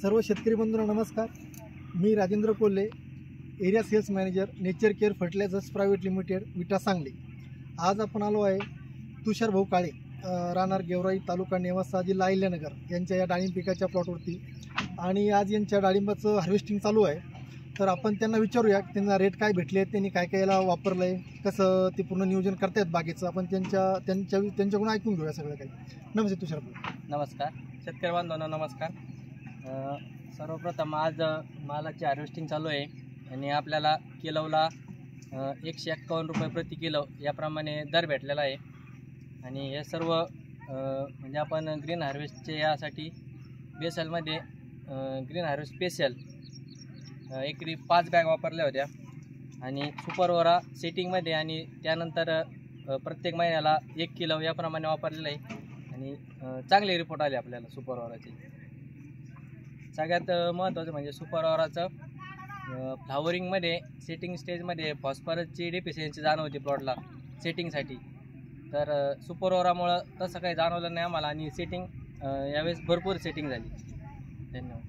सर्व शेतकरी बंधूंना नमस्कार। मी Rajendra Kolhe, area sales manager, nature care fertilizers private limited, Vita Sangli. आज आपण आलो आहे तुषार भाऊ काळे, राहणार गेवराई, तालुका नेवासा, जिल्हा अहिल्यानगर यांच्या या डाळिंब पिकाच्या प्लॉटवरती। आणि आज यांच्या डाळिंबाचं हार्वेस्टिंग चालू आहे। तर आपण त्यांना विचारूया की त्यांना रेट काय भेटले, त्यांनी काय काय याला वापरलं आहे, कसं ते पूर्ण नियोजन करतायत बागेचं। आपण त्यांच्याकडून ऐकून घेऊया सगळं काही। नमस्ते तुषार भाऊ। नमस्कार शेतकरी बांधवांना नमस्कार। सर्वप्रथम आज मालाची हार्वेस्टिंग चालू आहे आणि आपल्याला किलोला 151 रुपये प्रति किलो याप्रमाणे दर भेटलेला आहे। आणि हे सर्व म्हणजे आपण ग्रीन हार्वेस्टचे यासाठी बेसलमध्ये ग्रीन हार्वेस्ट स्पेशल एकरी 5 बॅग वापरल्या होत्या आणि सुपरओरा सेटिंगमध्ये आणि त्यानंतर प्रत्येक महिन्याला 1 किलो याप्रमाणे वापरलेलं आहे आणि चांगले रिपोर्ट आले आपल्याला सुपरओराचे। सगळ्यात महत्त्वाचं म्हणजे सुपरओराचं फ्लावरिंगमध्ये सेटिंग स्टेजमध्ये फॉस्फरसची डेफिशियन्सी जाणवते प्लॉटला सेटिंगसाठी। तर सुपरओरामुळं तसं काही जाणवलं नाही आम्हाला आणि सेटिंग यावेळेस भरपूर सेटिंग झाली। धन्यवाद।